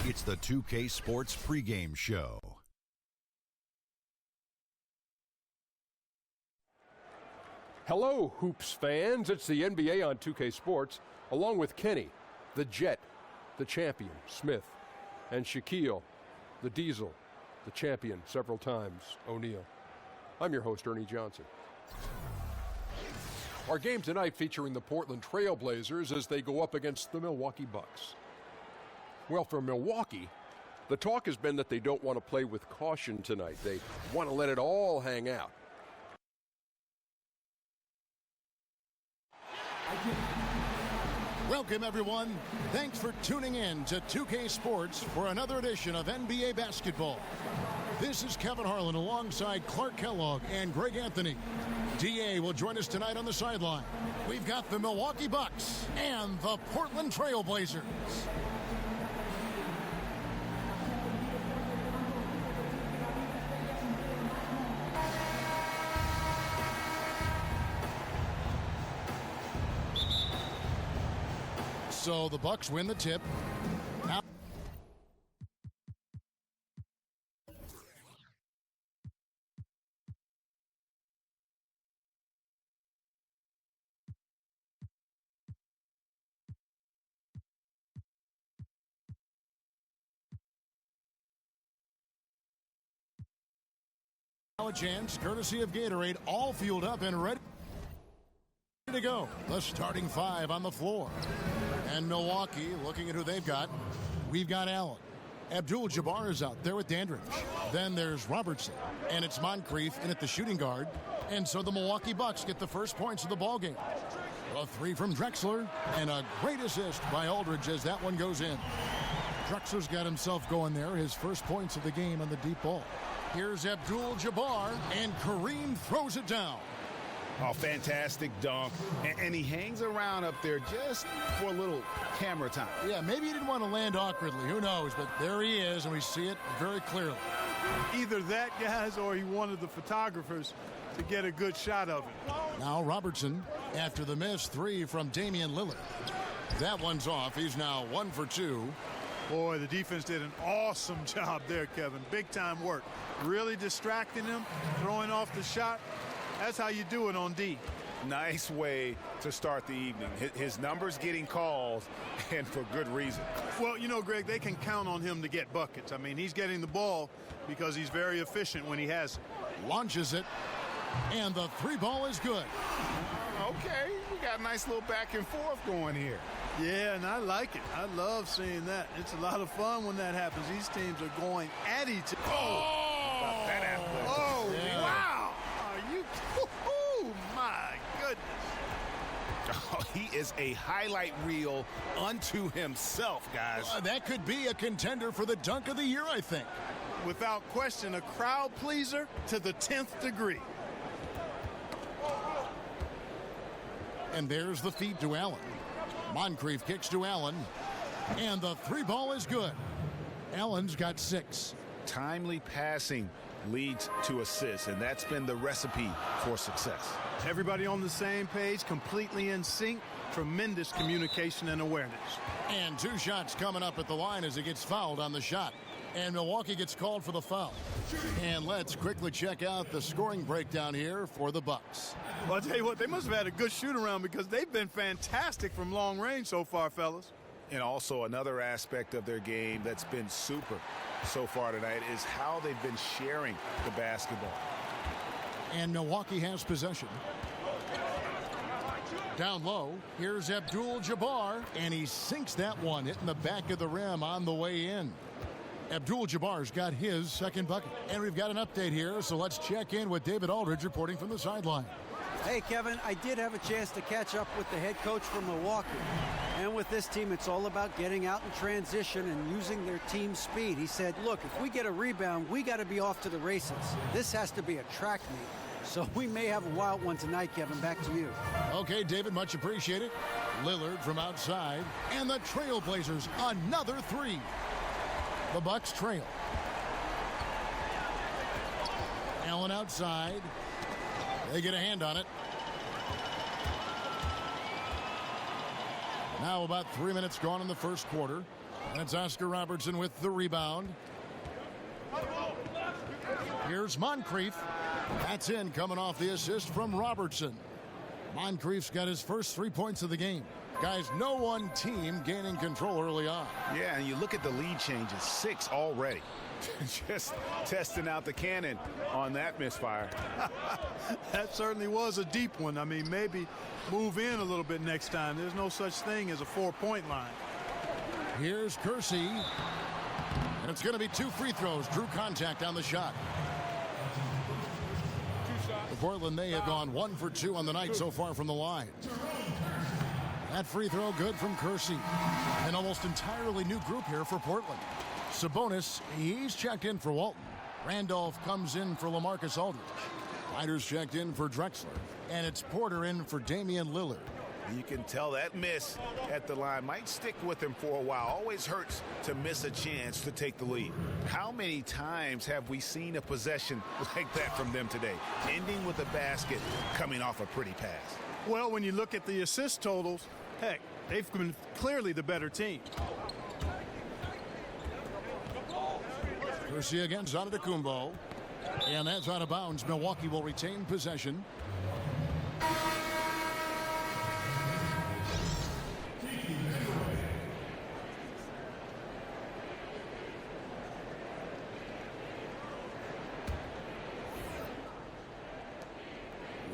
It's the 2K Sports pregame show. Hello, Hoops fans. It's the NBA on 2K Sports, along with Kenny, the Jet, the champion, Smith, and Shaquille, the Diesel, the champion several times, O'Neal. I'm your host, Ernie Johnson. Our game tonight featuring the Portland Trail Blazers as they go up against the Milwaukee Bucks. Well, for Milwaukee, the talk has been that they don't want to play with caution tonight. They want to let it all hang out. Welcome, everyone. Thanks for tuning in to 2K Sports for another edition of NBA basketball. This is Kevin Harlan alongside Clark Kellogg and Greg Anthony. DA will join us tonight on the sideline. We've got the Milwaukee Bucks and the Portland Trail Blazers. So the Bucks win the tip. Now a chance, courtesy of Gatorade, all fueled up and ready to go. The starting five on the floor. And Milwaukee, looking at who they've got, we've got Allen. Abdul-Jabbar is out there with Dandridge. Then there's Robertson, and it's Moncrief in at the shooting guard. And so the Milwaukee Bucks get the first points of the ballgame. A three from Drexler, and a great assist by Aldridge as that one goes in. Drexler's got himself going there, his first points of the game on the deep ball. Here's Abdul-Jabbar, and Kareem throws it down. Oh, fantastic dunk. And he hangs around up there just for a little camera time. Yeah, maybe he didn't want to land awkwardly. Who knows? But there he is, and we see it very clearly. Either that, guys, or he wanted the photographers to get a good shot of it. Now Robertson, after the missed three from Damian Lillard. That one's off. He's now 1 for 2. Boy, the defense did an awesome job there, Kevin. Big-time work. Really distracting him, throwing off the shot. That's how you do it on D. Nice way to start the evening. His numbers getting called, and for good reason. Well, you know, Greg, they can count on him to get buckets. I mean, he's getting the ball because he's very efficient when he has it. Launches it, and the three ball is good. Okay, we got a nice little back and forth going here. Yeah, and I like it. I love seeing that. It's a lot of fun when that happens. These teams are going at each other. Oh, that athletic. Oh, yeah. Wow. Are you? Oh, my goodness. Oh, he is a highlight reel unto himself, guys. That could be a contender for the dunk of the year, I think. Without question, a crowd pleaser to the 10th degree. And there's the feed to Allen. Moncrief kicks to Allen, and the three ball is good. Allen's got 6. Timely passing leads to assists, and that's been the recipe for success. Everybody on the same page, completely in sync, tremendous communication and awareness. And 2 shots coming up at the line as he gets fouled on the shot. And Milwaukee gets called for the foul. And let's quickly check out the scoring breakdown here for the Bucks. Well, I'll tell you what, they must have had a good shoot-around because they've been fantastic from long range so far, fellas. And also another aspect of their game that's been super so far tonight is how they've been sharing the basketball. And Milwaukee has possession. Down low, here's Abdul-Jabbar, and he sinks that one, hitting the back of the rim on the way in. Abdul-Jabbar's got his second bucket. And we've got an update here, so let's check in with David Aldridge reporting from the sideline. Hey, Kevin, I did have a chance to catch up with the head coach from Milwaukee. And with this team, it's all about getting out in transition and using their team speed. He said, look, if we get a rebound, we got to be off to the races. This has to be a track meet. So we may have a wild one tonight, Kevin. Back to you. Okay, David, much appreciated. Lillard from outside. And the Trailblazers, another 3. The Bucks trail. Allen outside. They get a hand on it. Now about 3 minutes gone in the first quarter. And it's Oscar Robertson with the rebound. Here's Moncrief. That's in, coming off the assist from Robertson. Moncrief's got his first 3 points of the game. Guys, no one team gaining control early on. Yeah, and you look at the lead changes, 6 already. Just testing out the cannon on that misfire. That certainly was a deep one. I mean, maybe move in a little bit next time. There's no such thing as a 4-point line. Here's Kersey. And it's going to be 2 free throws. Drew contact on the shot. For Portland, they have gone 1 for 2 on the night so far from the line. That free throw good from Kersey. An almost entirely new group here for Portland. Sabonis, he's checked in for Walton. Randolph comes in for LaMarcus Aldridge. Ryder's checked in for Drexler. And it's Porter in for Damian Lillard. You can tell that miss at the line might stick with him for a while. Always hurts to miss a chance to take the lead. How many times have we seen a possession like that from them today? Ending with a basket, coming off a pretty pass. Well, when you look at the assist totals, heck, they've been clearly the better team. Kersey against Antetokounmpo. And that's out of bounds. Milwaukee will retain possession.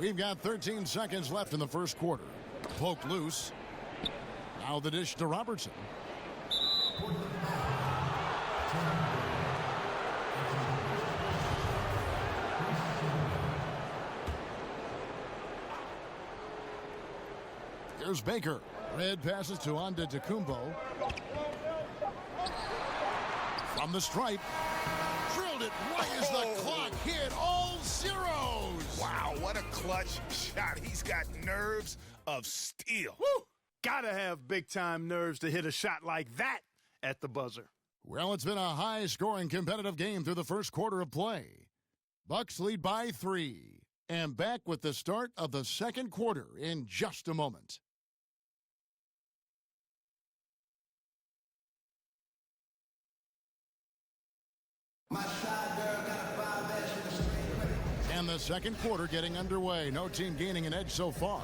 We've got 13 seconds left in the first quarter. Poked loose. Now the dish to Robertson. Here's Baker. Red passes to Antetokounmpo. From the stripe. Drilled it right as the clock hit all zeros. Wow, what a clutch shot. He's got nerves of steel. Woo! Gotta have big-time nerves to hit a shot like that at the buzzer. Well, it's been a high-scoring competitive game through the first quarter of play. Bucks lead by 3. And back with the start of the second quarter in just a moment. And the second quarter getting underway. No team gaining an edge so far.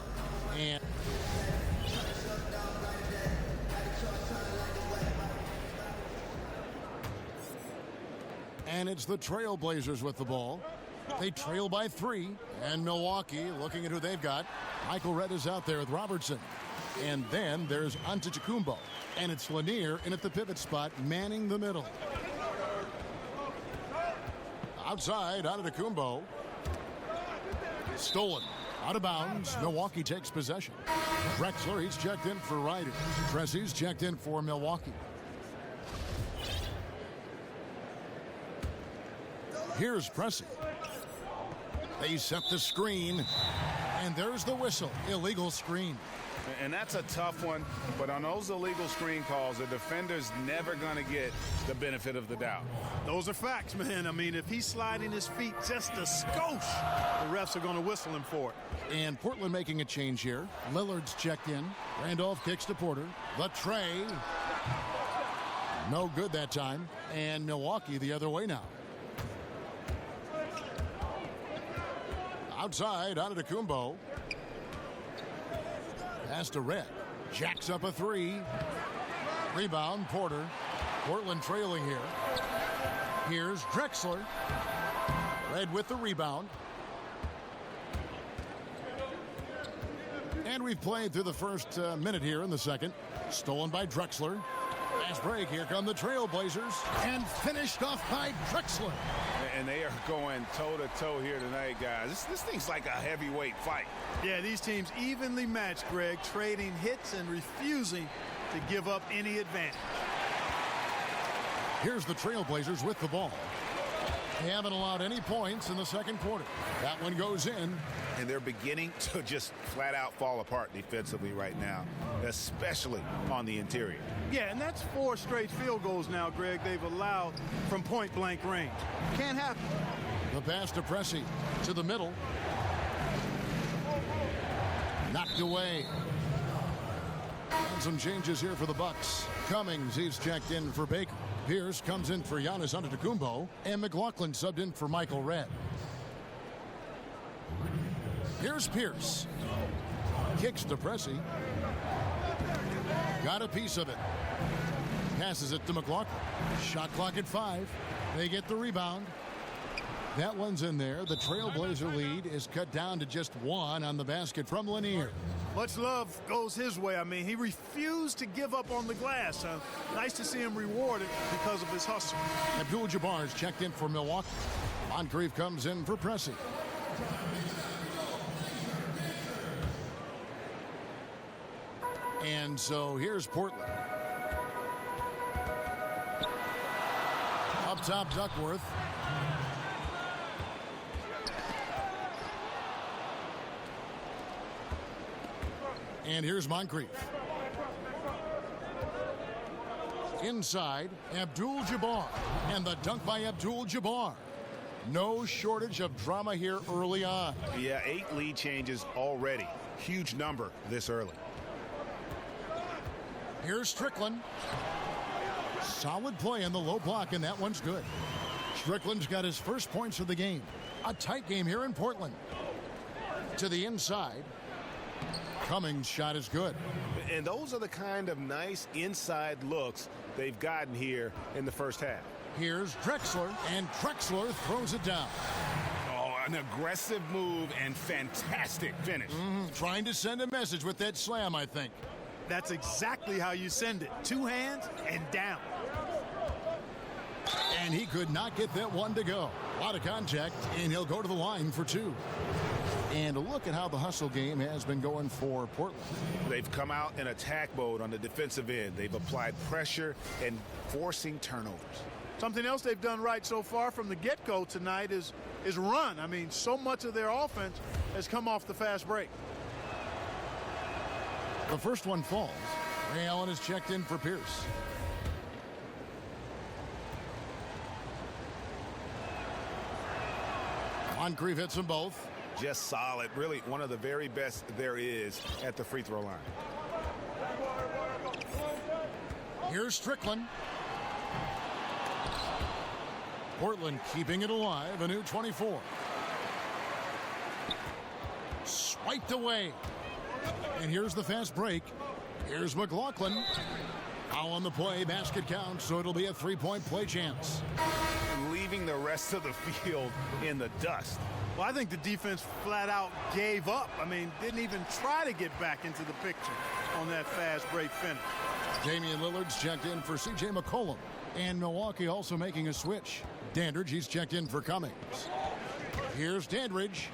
And it's the Trailblazers with the ball. They trail by 3. And Milwaukee looking at who they've got. Michael Redd is out there with Robertson. And then there's Antetokounmpo. And it's Lanier in at the pivot spot, manning the middle. Outside, Antetokounmpo. Stolen. Out of bounds. Milwaukee takes possession. Drexler, he's checked in for Ryder. Tressy's checked in for Milwaukee. Here's Pressey. They set the screen. And there's the whistle. Illegal screen. And that's a tough one, but on those illegal screen calls, the defender's never going to get the benefit of the doubt. Those are facts, man. I mean, if he's sliding his feet just a skosh, the refs are going to whistle him for it. And Portland making a change here. Lillard's checked in. Randolph kicks to Porter. The tray. No good that time. And Milwaukee the other way now. Outside, Antetokounmpo. Pass to Redd. Jacks up a 3. Rebound, Porter. Portland trailing here. Here's Drexler. Redd with the rebound. And we've played through the first minute here in the second. Stolen by Drexler. Fast break. Here come the Trailblazers. And finished off by Drexler. And they are going toe-to-toe here tonight, guys. This thing's like a heavyweight fight. Yeah, these teams evenly matched, Greg, trading hits and refusing to give up any advantage. Here's the Trailblazers with the ball. They haven't allowed any points in the second quarter. That one goes in. And they're beginning to just flat-out fall apart defensively right now, especially on the interior. Yeah, and that's 4 straight field goals now, Greg, they've allowed from point-blank range. Can't happen. The pass to Pressey to the middle. Knocked away. And some changes here for the Bucks. Cummings, he's checked in for Baker. Pierce comes in for Giannis Antetokounmpo. And McLaughlin subbed in for Michael Redd. Here's Pierce. Kicks to Pressey. Got a piece of it. Passes it to McLaughlin. Shot clock at 5. They get the rebound. That one's in there. The Trailblazer lead is cut down to just 1 on the basket from Lanier. Much love goes his way. I mean, he refused to give up on the glass. Nice to see him rewarded because of his hustle. Abdul-Jabbar is checked in for Milwaukee. Moncrief comes in for Pressey. And so here's Portland. Up top, Duckworth. And here's Moncrief. Inside, Abdul-Jabbar. And the dunk by Abdul-Jabbar. No shortage of drama here early on. Yeah, 8 lead changes already. Huge number this early. Here's Strickland. Solid play in the low block, and that one's good. Strickland's got his first points of the game. A tight game here in Portland. To the inside. Cummings' shot is good. And those are the kind of nice inside looks they've gotten here in the first half. Here's Drexler, and Drexler throws it down. Oh, an aggressive move and fantastic finish. Trying to send a message with that slam, I think. That's exactly how you send it. 2 hands and down. And he could not get that one to go. A lot of contact, and he'll go to the line for 2. And look at how the hustle game has been going for Portland. They've come out in attack mode on the defensive end. They've applied pressure and forcing turnovers. Something else they've done right so far from the get-go tonight is run. I mean, so much of their offense has come off the fast break. The first one falls. Ray Allen is checked in for Pierce. Moncrief hits them both. Just solid. Really one of the very best there is at the free throw line. Here's Strickland. Portland keeping it alive. A new 24. Swiped away. And here's the fast break. Here's McLaughlin. Foul on the play. Basket counts, so it'll be a 3-point play chance. Leaving the rest of the field in the dust. Well, I think the defense flat out gave up. I mean, didn't even try to get back into the picture on that fast break finish. Damian Lillard's checked in for C.J. McCollum. And Milwaukee also making a switch. Dandridge, he's checked in for Cummings. Here's Dandridge.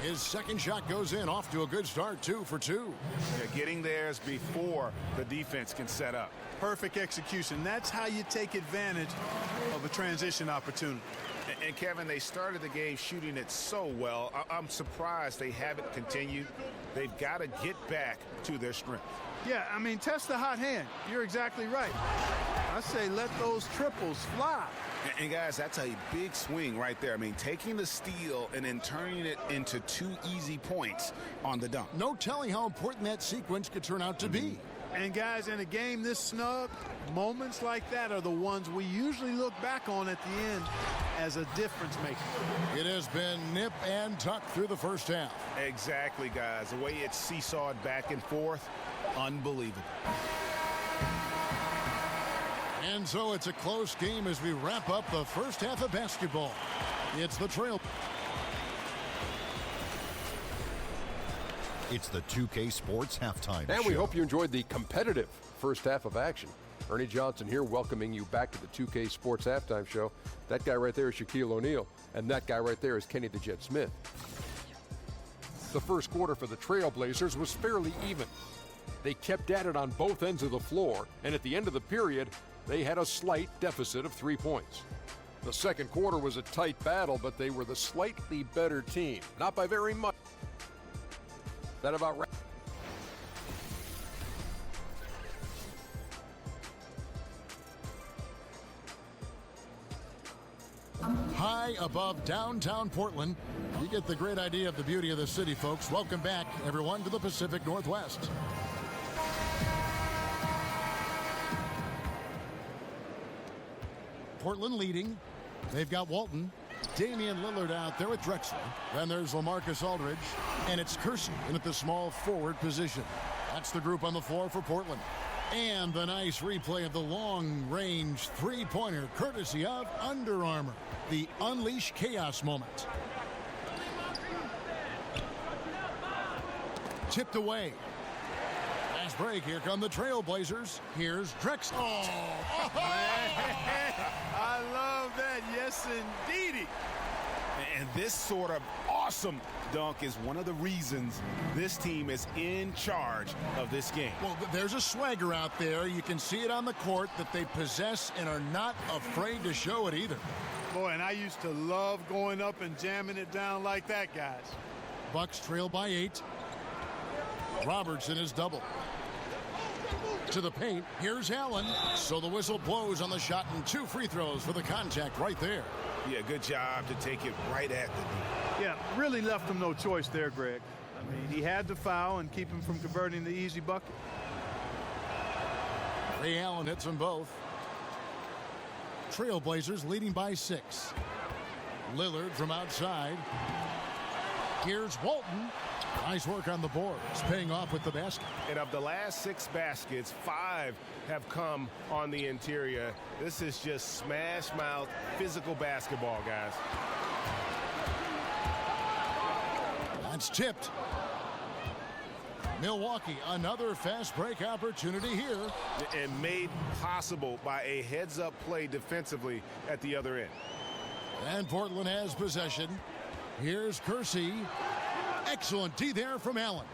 His second shot goes in, off to a good start, 2 for 2. Yeah, getting theirs before the defense can set up. Perfect execution. That's how you take advantage of a transition opportunity. And Kevin, they started the game shooting it so well. I'm surprised they haven't continued. They've got to get back to their strength. Yeah, I mean, test the hot hand. You're exactly right. I say let those triples fly. And guys, that's a big swing right there. I mean, taking the steal and then turning it into 2 easy points on the dunk. No telling how important that sequence could turn out to be. And guys, in a game this snug, moments like that are the ones we usually look back on at the end as a difference maker. It has been nip and tuck through the first half. Exactly, guys. The way it's seesawed back and forth, unbelievable. And so it's a close game as we wrap up the first half of basketball. It's the Trail. It's the 2K Sports Halftime Show. And we hope you enjoyed the competitive first half of action. Ernie Johnson here welcoming you back to the 2K Sports Halftime Show. That guy right there is Shaquille O'Neal, and that guy right there is Kenny the Jet Smith. The first quarter for the Trailblazers was fairly even. They kept at it on both ends of the floor, and at the end of the period, they had a slight deficit of 3 points. The second quarter was a tight battle, but they were the slightly better team. Not by very much. That about right. High above downtown Portland. You get the great idea of the beauty of the city, folks. Welcome back, everyone, to the Pacific Northwest. Portland leading. They've got Walton. Damian Lillard out there with Drexler. Then there's LaMarcus Aldridge. And it's Kersey in at the small forward position. That's the group on the floor for Portland. And the nice replay of the long-range three-pointer courtesy of Under Armour. The Unleash Chaos moment. Tipped away. Fast break. Here come the Trailblazers. Here's Drexler. Oh, I love that. Yes, indeedy. And this sort of awesome dunk is one of the reasons this team is in charge of this game. Well, there's a swagger out there. You can see it on the court that they possess and are not afraid to show it either. Boy, and I used to love going up and jamming it down like that, guys. Bucks trail by 8. Robertson is double. To the paint. Here's Allen. So the whistle blows on the shot and 2 free throws for the contact right there. Yeah, good job to take it right at the... Yeah, really left him no choice there, Greg. I mean, he had to foul and keep him from converting the easy bucket. Ray Allen hits them both. Trailblazers leading by 6. Lillard from outside. Here's Walton. Nice work on the boards, paying off with the basket. And of the last 6 baskets, 5 have come on the interior. This is just smash mouth physical basketball, guys. That's tipped. Milwaukee, another fast break opportunity here. And made possible by a heads-up play defensively at the other end. And Portland has possession. Here's Kersey. Excellent D there from Allen.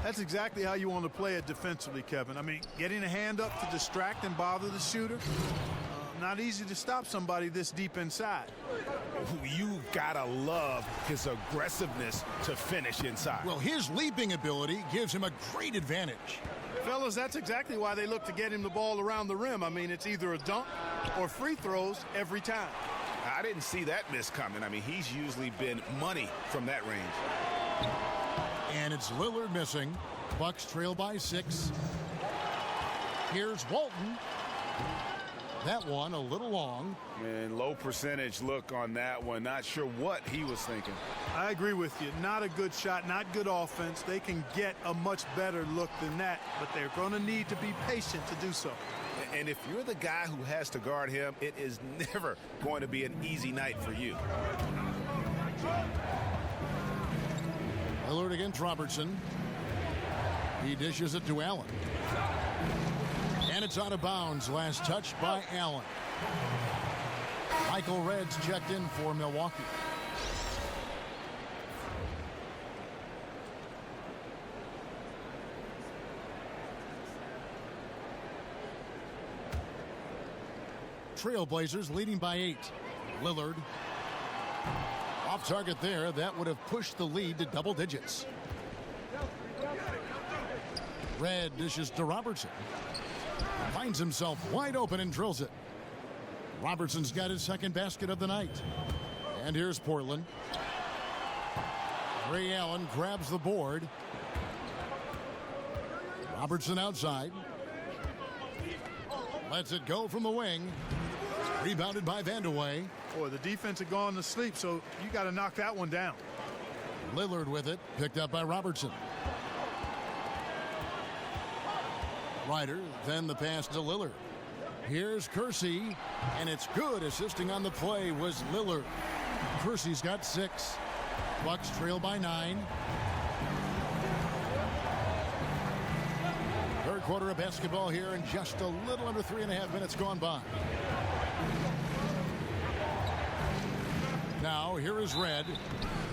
That's exactly how you want to play it defensively, Kevin. I mean, getting a hand up to distract and bother the shooter. Not easy to stop somebody this deep inside. You've got to love his aggressiveness to finish inside. Well, his leaping ability gives him a great advantage. Fellas, that's exactly why they look to get him the ball around the rim. I mean, it's either a dunk or free throws every time. I didn't see that miss coming. I mean, he's usually been money from that range. And it's Lillard missing. Bucks trail by 6. Here's Walton. That one a little long. And low percentage look on that one. Not sure what he was thinking. I agree with you. Not a good shot, not good offense. They can get a much better look than that, but they're going to need to be patient to do so. And if you're the guy who has to guard him, it is never going to be an easy night for you. Lillard against Robertson. He dishes it to Allen. And it's out of bounds. Last touch by Allen. Michael Redd's checked in for Milwaukee. Trailblazers leading by 8. Lillard. Off target there. That would have pushed the lead to double digits. Redd dishes to Robertson. Finds himself wide open and drills it. Robertson's got his second basket of the night. And here's Portland. Ray Allen grabs the board. Robertson outside. Lets it go from the wing. Rebounded by Vandeweghe. Boy, the defense had gone to sleep, so you got to knock that one down. Lillard with it. Picked up by Robertson. Ryder, then the pass to Lillard. Here's Kersey, and it's good. Assisting on the play was Lillard. Kersey's got 6. Bucks trail by 9. Third quarter of basketball here, and just a little under 3.5 minutes gone by. Now, here is Redd.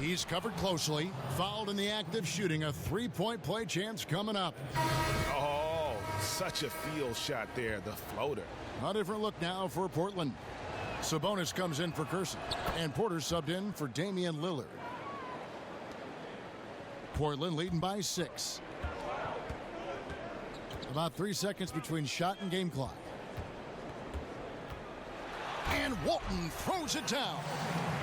He's covered closely. Fouled in the act of shooting. A 3-point play chance coming up. Oh, such a field shot there, the floater. A different look now for Portland. Sabonis comes in for Kersey. And Porter subbed in for Damian Lillard. Portland leading by 6. About 3 seconds between shot and game clock. And Walton throws it down.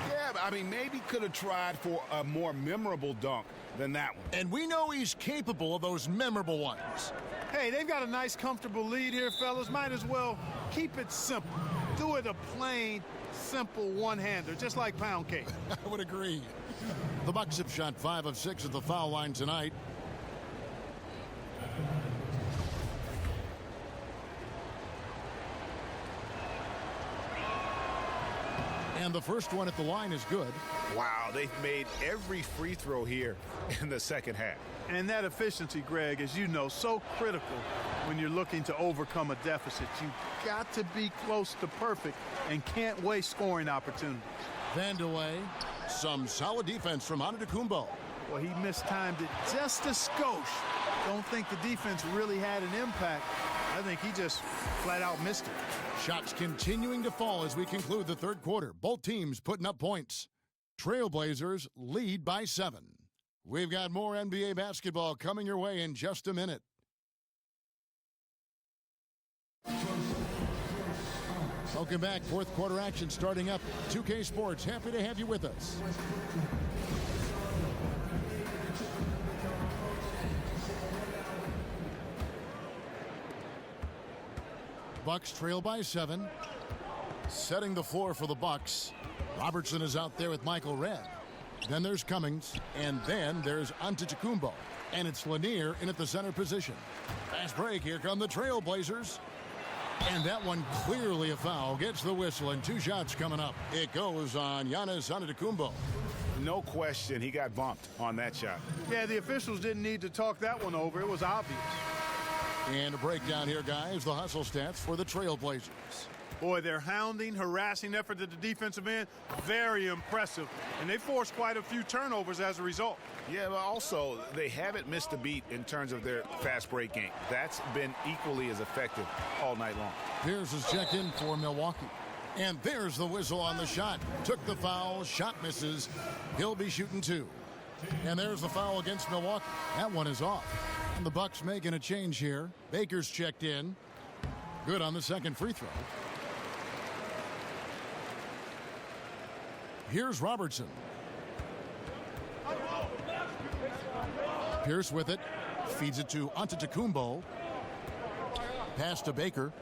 Yeah, I mean, maybe could have tried for a more memorable dunk than that one. And we know he's capable of those memorable ones. Hey, they've got a nice, comfortable lead here, fellas. Might as well keep it simple. do it a plain, simple one-hander, just like pound cake. I would agree. The Bucks have shot 5 of 6 at the foul line tonight. And the first one at the line is good. Wow, they've made every free throw here in the second half. And that efficiency, Greg, as you know, so critical when you're looking to overcome a deficit. You've got to be close to perfect and can't waste scoring opportunities. Vandeweghe, some solid defense from Antetokounmpo. Well, he mistimed it just a skosh. Don't think the defense really had an impact. I think he just flat out missed it. Shots continuing to fall as we conclude the third quarter. Both teams putting up points. Trailblazers lead by 7. We've got more NBA basketball coming your way in just a minute. Welcome back. Fourth quarter action starting up. 2K Sports, happy to have you with us. Bucks trail by 7. Setting the floor for the Bucks. Robertson is out there with Michael Redd. Then there's Cummings, and then there's Antetokounmpo. And it's Lanier in at the center position. Fast break, here come the Trailblazers. And that one clearly a foul. Gets the whistle, and 2 shots coming up. It goes on Giannis Antetokounmpo. No question, he got bumped on that shot. Yeah, the officials didn't need to talk that one over. It was obvious. And a breakdown here, guys. The hustle stats for the Trailblazers. Boy, their hounding, harassing effort at the defensive end, very impressive. And they forced quite a few turnovers as a result. Yeah, but also, they haven't missed a beat in terms of their fast break game. That's been equally as effective all night long. Pierce is checked in for Milwaukee. And there's the whistle on the shot. Took the foul, shot misses. He'll be shooting 2. And there's the foul against Milwaukee. That one is off. And the Bucks making a change here. Baker's checked in. Good on the second free throw. Here's Robertson. Pierce with it. Feeds it to Antetokounmpo. Pass to Baker.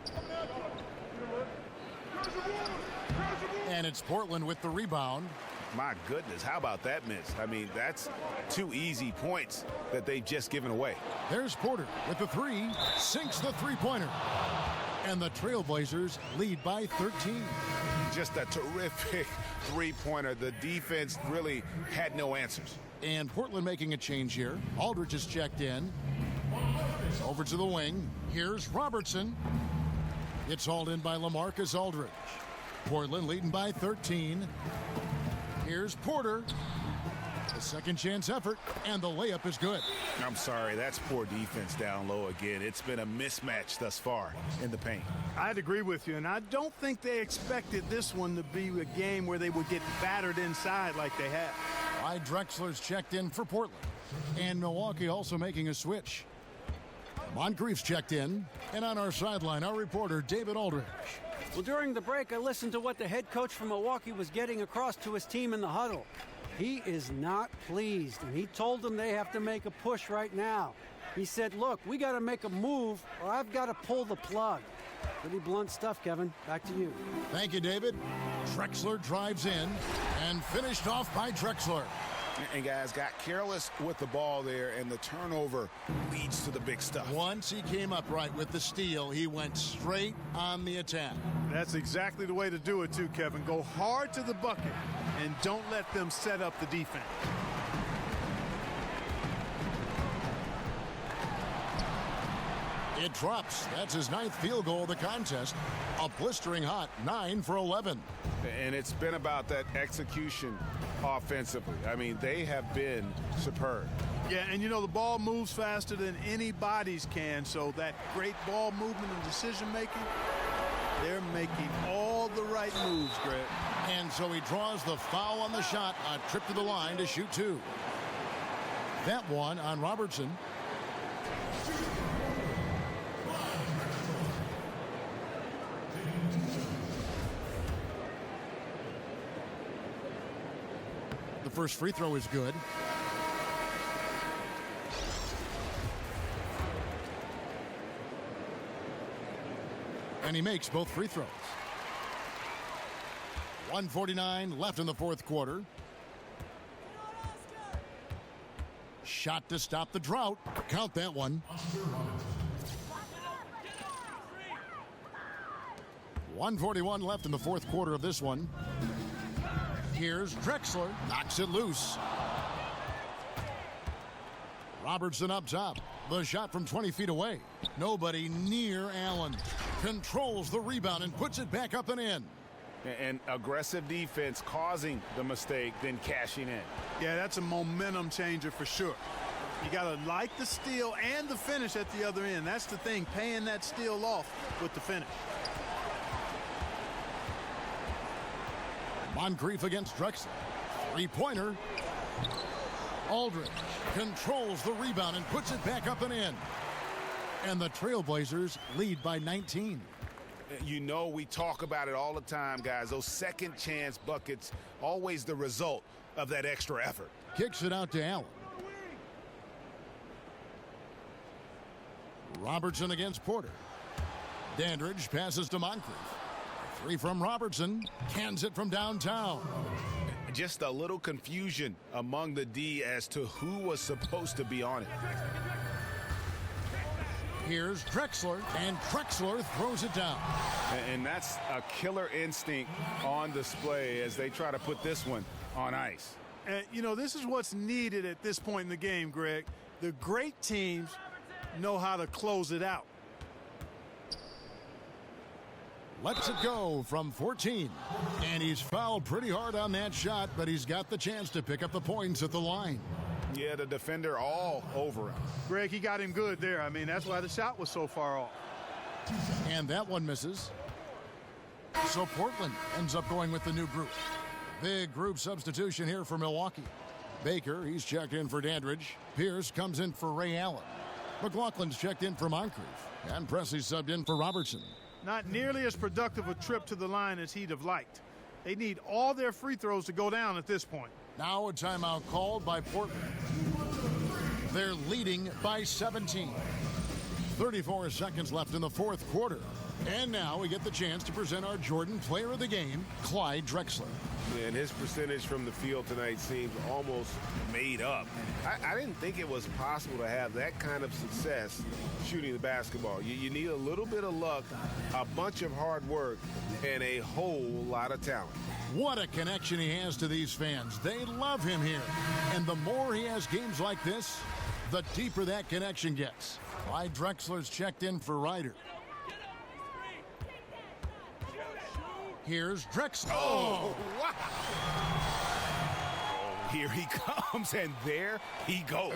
And it's Portland with the rebound. My goodness, how about that miss? I mean, that's 2 easy points that they've just given away. There's Porter with the 3. Sinks the three-pointer. And the Trailblazers lead by 13. Just a terrific three-pointer. The defense really had no answers. And Portland making a change here. Aldridge is checked in. Over to the wing. Here's Robertson. It's hauled in by LaMarcus Aldridge. Portland leading by 13. Here's Porter. A second chance effort, and the layup is good. I'm sorry, that's poor defense down low again. It's been a mismatch thus far in the paint. I'd agree with you, and I don't think they expected this one to be a game where they would get battered inside like they have. Clyde Drexler's checked in for Portland. And Milwaukee also making a switch. Moncrief's checked in. And on our sideline, our reporter, David Aldridge. Well, during the break, I listened to what the head coach from Milwaukee was getting across to his team in the huddle. He is not pleased, and he told them they have to make a push right now. He said, look, we got to make a move, or I've got to pull the plug. Pretty blunt stuff, Kevin. Back to you. Thank you, David. Drexler drives in and finished off by Drexler. And guys got careless with the ball there, and the turnover leads to the big stuff. Once he came up right with the steal, he went straight on the attack. That's exactly the way to do it, too, Kevin. Go hard to the bucket and don't let them set up the defense. It drops. That's his 9th field goal of the contest. A blistering hot 9 for 11. And it's been about that execution offensively. I mean, they have been superb. Yeah, and you know, the ball moves faster than anybody's can, so that great ball movement and decision-making, they're making all the right moves, Greg. And so he draws the foul on the shot, a trip to the line to shoot 2. That one on Robertson. The first free throw is good. And he makes both free throws. 1:49 left in the fourth quarter. Shot to stop the drought. Count that one. 1:41 left in the fourth quarter of this one. Here's Drexler. Knocks it loose. Robertson up top. The shot from 20 feet away. Nobody near Allen. Controls the rebound and puts it back up and in. And aggressive defense causing the mistake, then cashing in. Yeah, that's a momentum changer for sure. You got to like the steal and the finish at the other end. That's the thing, paying that steal off with the finish. Moncrief against Drexler. Three-pointer. Aldridge controls the rebound and puts it back up and in. And the Trailblazers lead by 19. You know, we talk about it all the time, guys. Those second chance buckets, always the result of that extra effort. Kicks it out to Allen. Robertson against Porter. Dandridge passes to Moncrief. Three from Robertson. Cans it from downtown. Just a little confusion among the D as to who was supposed to be on it. Here's Drexler, and Drexler throws it down. And that's a killer instinct on display as they try to put this one on ice. And, you know, this is what's needed at this point in the game, Greg. The great teams know how to close it out. Lets it go from 14. And he's fouled pretty hard on that shot, but he's got the chance to pick up the points at the line. Yeah, the defender all over him. Greg, he got him good there. I mean, that's why the shot was so far off. And that one misses. So Portland ends up going with the new group. Big group substitution here for Milwaukee. Baker, he's checked in for Dandridge. Pierce comes in for Ray Allen. McLaughlin's checked in for Moncrief. And Presley subbed in for Robertson. Not nearly as productive a trip to the line as he'd have liked. They need all their free throws to go down at this point. Now a timeout called by Portland. They're leading by 17. 34 seconds left in the fourth quarter. And now we get the chance to present our Jordan Player of the Game, Clyde Drexler. And his percentage from the field tonight seems almost made up. I didn't think it was possible to have that kind of success shooting the basketball. You need a little bit of luck, a bunch of hard work, and a whole lot of talent. What a connection he has to these fans. They love him here. And the more he has games like this, the deeper that connection gets. Clyde Drexler's checked in for Ryder. Here's Drexler. Oh, wow. Here he comes, and there he goes.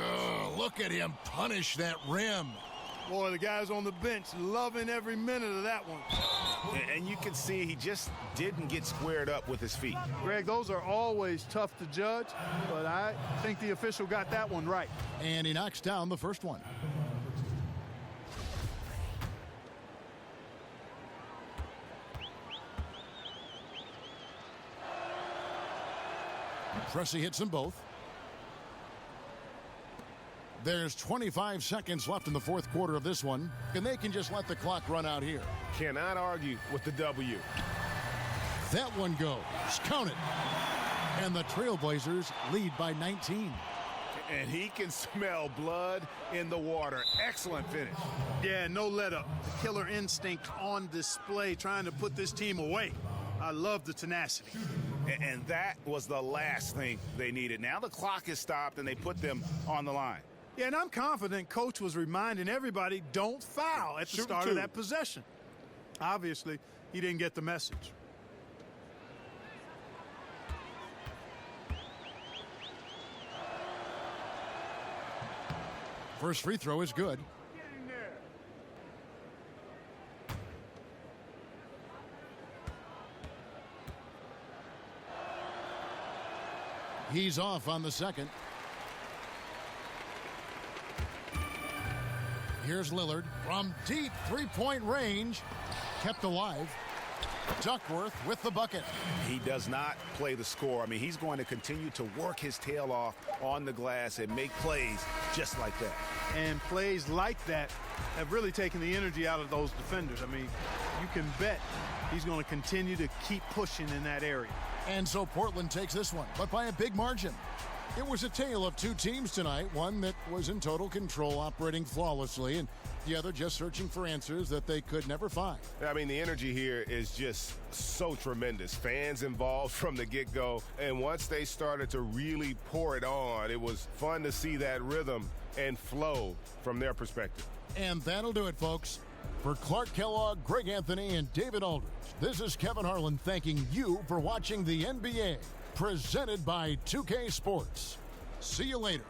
Look at him punish that rim. Boy, the guys on the bench loving every minute of that one. And you can see he just didn't get squared up with his feet. Greg, those are always tough to judge, but I think the official got that one right. And he knocks down the first one. Pressey hits them both. There's 25 seconds left in the fourth quarter of this one, and they can just let the clock run out here. Cannot argue with the W. That one goes. Count it. And the Trailblazers lead by 19. And he can smell blood in the water. Excellent finish. Yeah, no let up. The killer instinct on display, trying to put this team away. I love the tenacity. And that was the last thing they needed. Now the clock is stopped, and they put them on the line. Yeah, and I'm confident Coach was reminding everybody, don't foul at the start of that possession. Obviously, he didn't get the message. First free throw is good. He's off on the second. Here's Lillard from deep three-point range. Kept alive. Duckworth with the bucket. He does not play the score. I mean, he's going to continue to work his tail off on the glass and make plays just like that. And plays like that have really taken the energy out of those defenders. I mean, you can bet he's going to continue to keep pushing in that area. And so Portland takes this one, but by a big margin. It was a tale of two teams tonight, one that was in total control, operating flawlessly, and the other just searching for answers that they could never find. I mean, the energy here is just so tremendous. Fans involved from the get-go, and once they started to really pour it on, it was fun to see that rhythm and flow from their perspective. And that'll do it, folks. For Clark Kellogg, Greg Anthony, and David Aldridge, this is Kevin Harlan thanking you for watching the NBA, presented by 2K Sports. See you later.